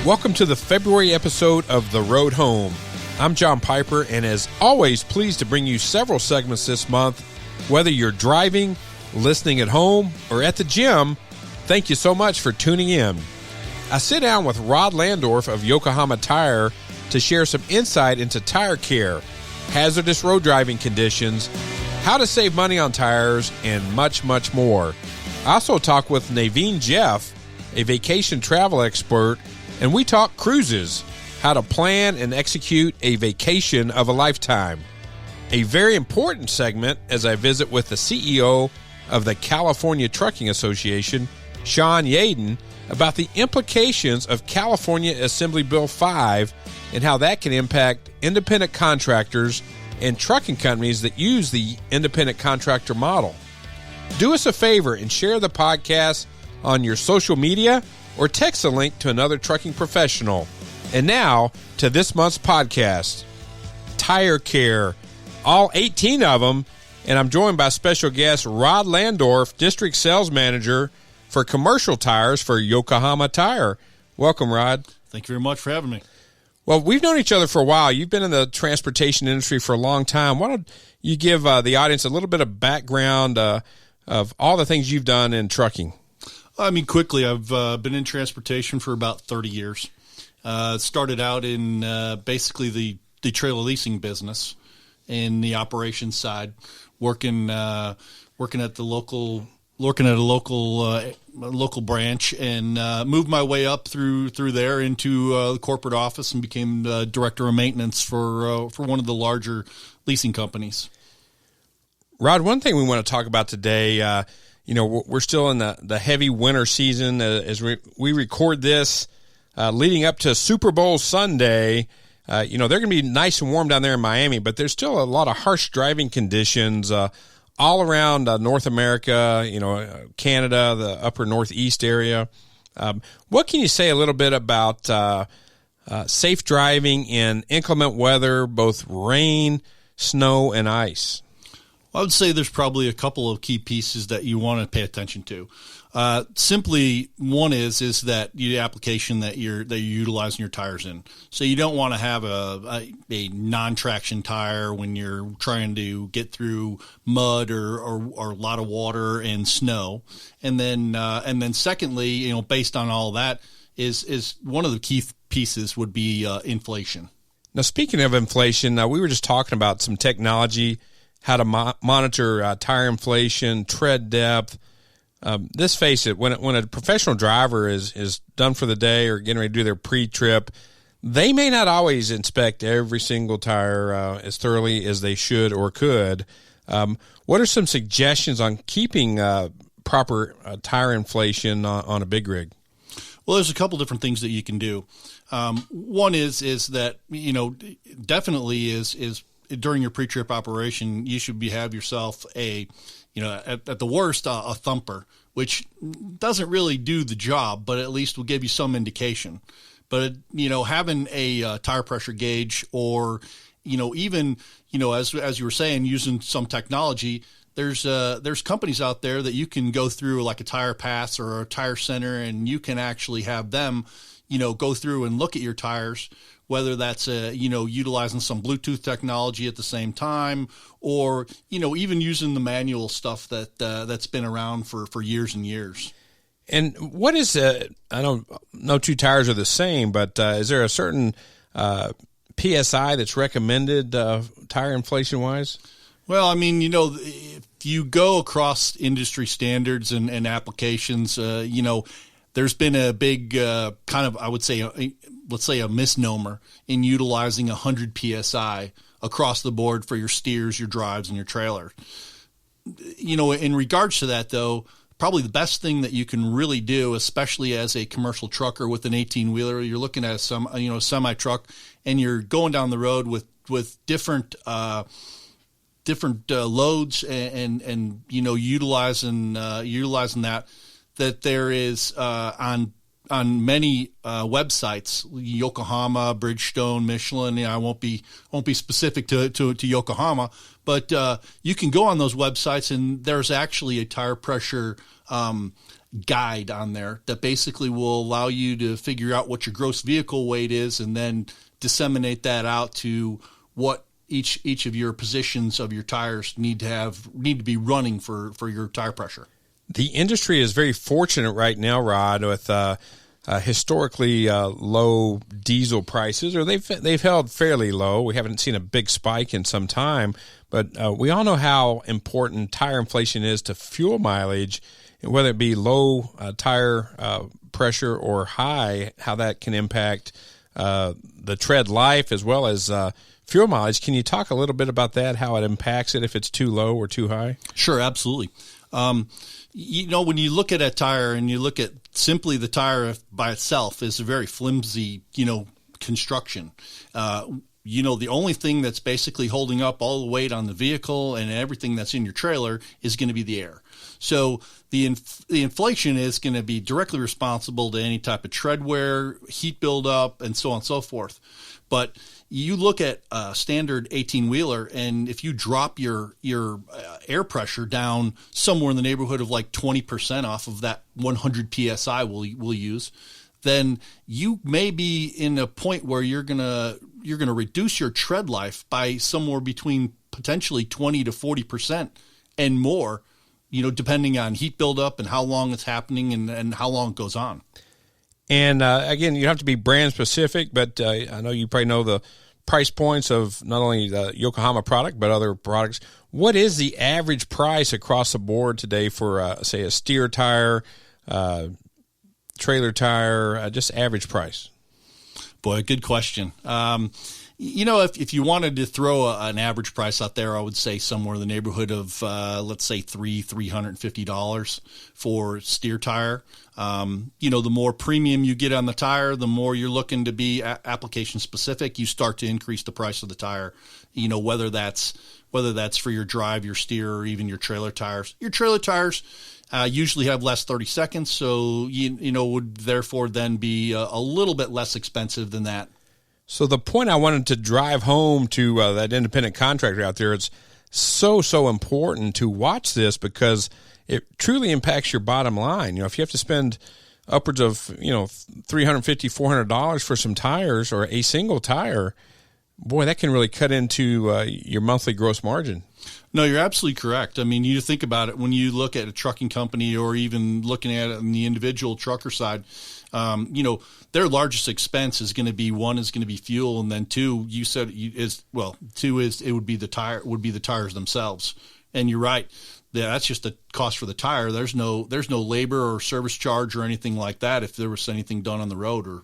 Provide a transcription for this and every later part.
Welcome to the February episode of The Road Home. I'm John Piper, and as always, pleased to bring you several segments this month. Whether you're driving, listening at home, or at the gym, thank you so much for tuning in. I sit down with Rod Landorf of Yokahoma Tire to share some insight into tire care, hazardous road driving conditions, how to save money on tires, and much, much more. I also talk with Nevein Jeff, a vacation travel expert, and we talk cruises, how to plan and execute a vacation of a lifetime. A very important segment as I visit with the CEO of the California Trucking Association, Sean Yaden, about the implications of California Assembly Bill 5 and how that can impact independent contractors and trucking companies that use the independent contractor model. Do us a favor and share the podcast on your social media or text a link to another trucking professional. And now to this month's podcast, Tire Care, all 18 of them, and I'm joined by special guest Rod Landorf, District Sales Manager for Commercial Tires for Yokahoma Tire. Welcome, Rod. Thank you very much for having me. Well, we've known each other for a while. You've been in the transportation industry for a long time. Why don't you give the audience a little bit of background of all the things you've done in trucking? I mean, quickly, I've been in transportation for about 30 years. Started out in basically the trailer leasing business in the operations side, working at a local branch, and moved my way up through there into the corporate office and became the director of maintenance for one of the larger leasing companies. Rod, one thing we want to talk about today, we're still in the heavy winter season as we record this leading up to Super Bowl Sunday. They're going to be nice and warm down there in Miami, but there's still a lot of harsh driving conditions all around North America, Canada, the upper Northeast area. What can you say a little bit about safe driving in inclement weather, both rain, snow, and ice? I would say there's probably a couple of key pieces that you want to pay attention to. Simply, one is that the application that you're utilizing your tires in. So you don't want to have a non-traction tire when you're trying to get through mud or a lot of water and snow. And then secondly, based on all that, is one of the key pieces would be inflation. Now, speaking of inflation, we were just talking about some technology, how to monitor tire inflation, tread depth. Let's face it, when a professional driver is done for the day or getting ready to do their pre-trip, they may not always inspect every single tire as thoroughly as they should or could. What are some suggestions on keeping proper tire inflation on a big rig? Well, there's a couple different things that you can do. One is that, definitely is during your pre-trip operation, you should have yourself at the worst, a thumper, which doesn't really do the job, but at least will give you some indication. But, having a tire pressure gauge or, even, as you were saying, using some technology, there's companies out there that you can go through like a Tire Pass or a Tire Center, and you can actually have them, go through and look at your tires, whether that's, utilizing some Bluetooth technology at the same time, or, even using the manual stuff that's been around for years and years. And what is I don't know two tires are the same, but is there a certain PSI that's recommended tire inflation-wise? Well, I mean, if you go across industry standards and applications, there's been a big kind of, I would say, let's say a misnomer in utilizing 100 PSI across the board for your steers, your drives, and your trailer. In regards to that, though, probably the best thing that you can really do, especially as a commercial trucker with an 18-wheeler, you're looking at a semi-truck, and you're going down the road with different loads and utilizing that there is on many websites, Yokohama, Bridgestone, Michelin. I won't be specific to Yokohama, but you can go on those websites, and there's actually a tire pressure guide on there that basically will allow you to figure out what your gross vehicle weight is and then disseminate that out to what each of your positions of your tires need to be running for your tire pressure. The industry is very fortunate right now, Rod, with historically low diesel prices, or they've held fairly low. We haven't seen a big spike in some time, but we all know how important tire inflation is to fuel mileage, and whether it be low tire pressure or high, how that can impact the tread life as well as fuel mileage. Can you talk a little bit about that, how it impacts it if it's too low or too high? Sure, absolutely. When you look at a tire and you look at simply the tire by itself is a very flimsy, construction. The only thing that's basically holding up all the weight on the vehicle and everything that's in your trailer is going to be the air. So the inflation is going to be directly responsible to any type of tread wear, heat buildup, and so on and so forth. But you look at a standard 18-wheeler, and if you drop your air pressure down somewhere in the neighborhood of like 20% off of that 100 PSI we'll use, then you may be in a point where you're gonna reduce your tread life by somewhere between potentially 20 to 40% and more, depending on heat buildup and how long it's happening and how long it goes on. And again, you have to be brand specific, but I know you probably know the price points of not only the Yokohama product, but other products. What is the average price across the board today for, say, a steer tire, trailer tire, just average price? Boy, good question. If you wanted to throw an average price out there, I would say somewhere in the neighborhood of, let's say $350 for steer tire. The more premium you get on the tire, the more you're looking to be application specific. You start to increase the price of the tire, whether that's for your drive, your steer, or even your trailer tires. Your trailer tires usually have less 30 seconds, so would therefore then be a little bit less expensive than that. So the point I wanted to drive home to that independent contractor out there, it's so important to watch this because it truly impacts your bottom line. If you have to spend upwards of, $350, $400 for some tires or a single tire, boy, that can really cut into your monthly gross margin. No, you're absolutely correct. I mean, you think about it when you look at a trucking company or even looking at it on the individual trucker side, their largest expense is going to be fuel, and then two would be the tires themselves. And you're right. That's just the cost for the tire. There's no labor or service charge or anything like that if there was anything done on the road.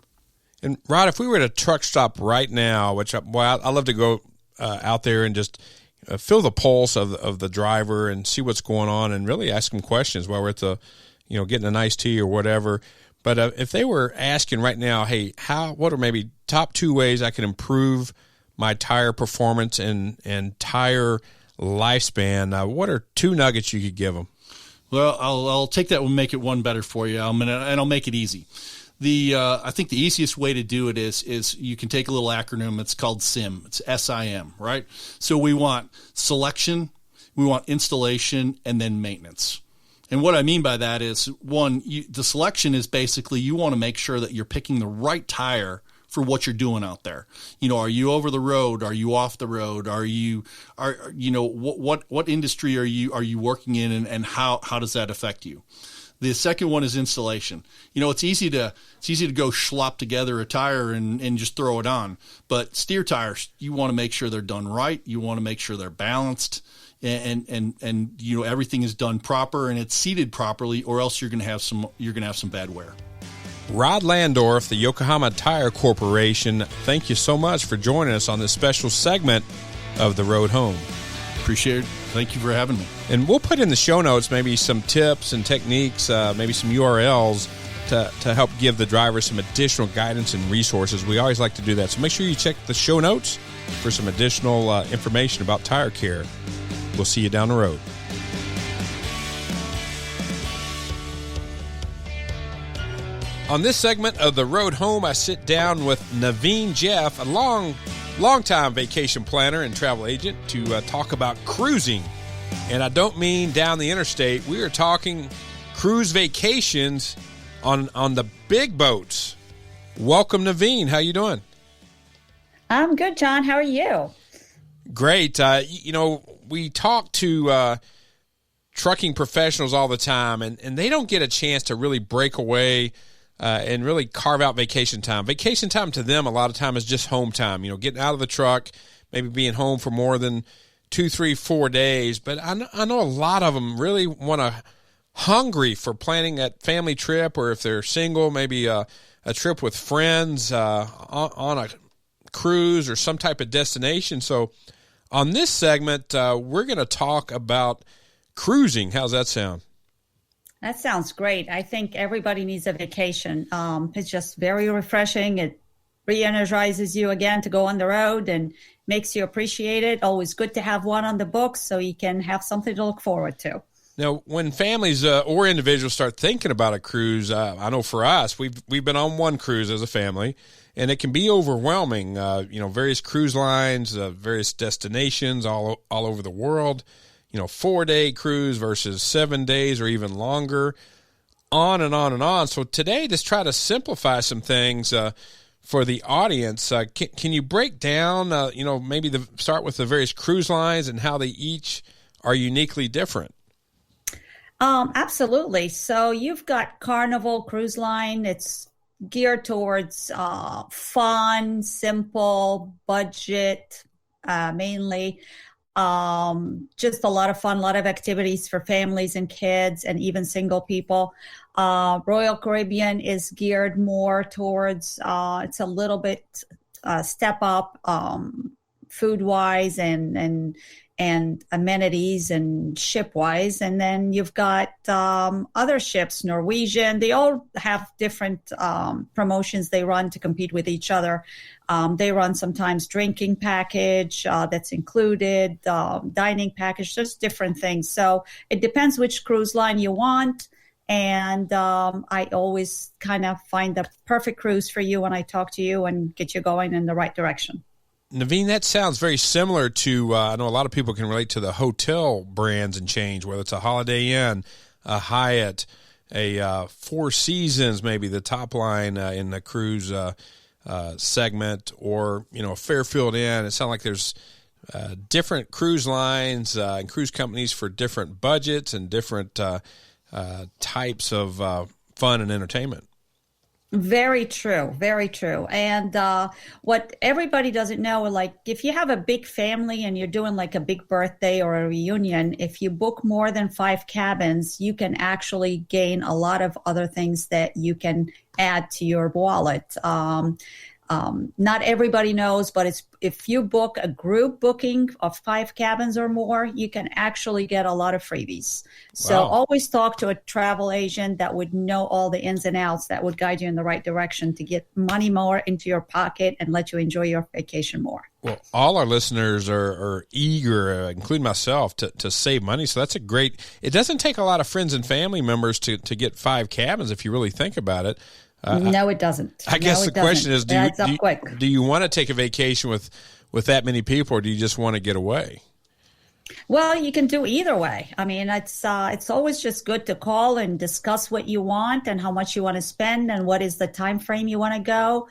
And Rod, if we were at a truck stop right now, which I love to go out there and just feel the pulse of the driver and see what's going on and really ask them questions while we're at the, getting an iced tea or whatever. But if they were asking right now, hey, what are maybe top 2 ways I can improve my tire performance and tire lifespan, what are 2 nuggets you could give them? Well, I'll take that and make it one better for you, and I'll make it easy. I think the easiest way to do it is you can take a little acronym. It's called SIM. It's SIM, right? So we want selection, we want installation, and then maintenance. And what I mean by that is, one, the selection is basically you want to make sure that you're picking the right tire for what you're doing out there. Are you over the road? Are you off the road? What industry are you working in, and how does that affect you? The second one is installation. It's easy to go schlop together a tire and just throw it on. But steer tires, you want to make sure they're done right. You want to make sure they're balanced and everything is done proper and it's seated properly, or else you're going to have some bad wear. Rod Landorf, the Yokohama Tire Corporation, thank you so much for joining us on this special segment of The Road Home. Appreciate it. Thank you for having me. And we'll put in the show notes maybe some tips and techniques, maybe some URLs to help give the driver some additional guidance and resources. We always like to do that. So make sure you check the show notes for some additional information about tire care. We'll see you down the road. On this segment of The Road Home, I sit down with Nevein Jeff, a long-time vacation planner and travel agent, to talk about cruising. And I don't mean down the interstate. We are talking cruise vacations on the big boats. Welcome, Nevein. How you doing? I'm good, John. How are you? Great. We talk to trucking professionals all the time, and they don't get a chance to really break away and really carve out vacation time. Vacation time to them a lot of time is just home time, getting out of the truck, maybe being home for more than 2, 3, 4 days. But I know a lot of them really hungry for planning that family trip, or if they're single, maybe a trip with friends on a cruise or some type of destination. So on this segment, we're going to talk about cruising. How's that sound? That sounds great. I think everybody needs a vacation. It's just very refreshing. It re-energizes you again to go on the road and makes you appreciate it. Always good to have one on the books so you can have something to look forward to. Now, when families or individuals start thinking about a cruise, I know for us, we've been on one cruise as a family, and it can be overwhelming. Various cruise lines, various destinations all over the world. 4-day cruise versus 7 days or even longer, on and on and on. So today, just try to simplify some things for the audience. Can you break down, maybe start with the various cruise lines and how they each are uniquely different? Absolutely. So you've got Carnival Cruise Line. It's geared towards fun, simple, budget, mainly. Just a lot of fun, a lot of activities for families and kids and even single people. Royal Caribbean is geared more towards, it's a little bit step up food-wise and amenities and ship-wise. And then you've got other ships, Norwegian. They all have different promotions they run to compete with each other. They run sometimes drinking package that's included, dining package, just different things. So it depends which cruise line you want. And I always kind of find the perfect cruise for you when I talk to you and get you going in the right direction. Nevein, that sounds very similar to, I know a lot of people can relate to the hotel brands and change, whether it's a Holiday Inn, a Hyatt, a Four Seasons, maybe the top line in the cruise segment, or, a Fairfield Inn. It sounds like there's different cruise lines and cruise companies for different budgets and different types of fun and entertainment. Very true. Very true. And what everybody doesn't know, like if you have a big family and you're doing like a big birthday or a reunion, if you book more than 5 cabins, you can actually gain a lot of other things that you can add to your wallet. Not everybody knows, but if you book a group booking of 5 cabins or more, you can actually get a lot of freebies. So always talk to a travel agent that would know all the ins and outs, that would guide you in the right direction to get money more into your pocket and let you enjoy your vacation more. Well, all our listeners are eager, including myself, to save money. So that's it doesn't take a lot of friends and family members to get 5 cabins if you really think about it. No, it doesn't. I guess the question is, do you want to take a vacation with that many people, or do you just want to get away? Well, you can do either way. I mean, it's always just good to call and discuss what you want and how much you want to spend and what is the time frame you want to go.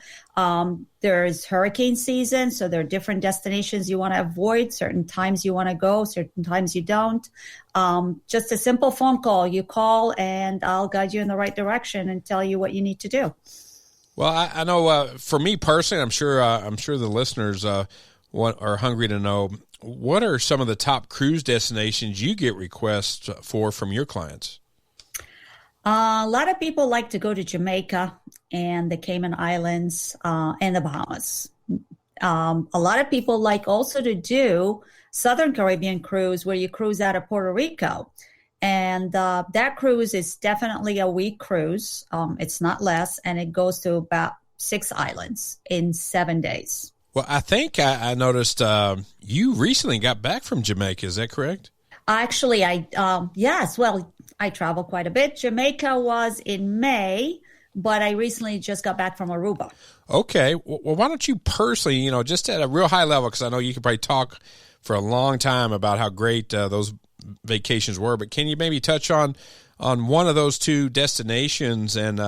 There's hurricane season, so there are different destinations you want to avoid, certain times you want to go, certain times you don't. Just a simple phone call. You call and I'll guide you in the right direction and tell you what you need to do. Well, I know for me personally, I'm sure the listeners are hungry to know, what are some of the top cruise destinations you get requests for from your clients? A lot of people like to go to Jamaica and the Cayman Islands and the Bahamas. A lot of people like also to do Southern Caribbean cruise, where you cruise out of Puerto Rico. And that cruise is definitely a week cruise. It's not less, and it goes to about 6 islands in 7 days. Well, I think I noticed you recently got back from Jamaica. Is that correct? Actually, yes. Well, I travel quite a bit. Jamaica was in May, but I recently just got back from Aruba. Okay. Well, why don't you personally, just at a real high level, because I know you could probably talk for a long time about how great those vacations were, but can you maybe touch on on one of those two destinations, and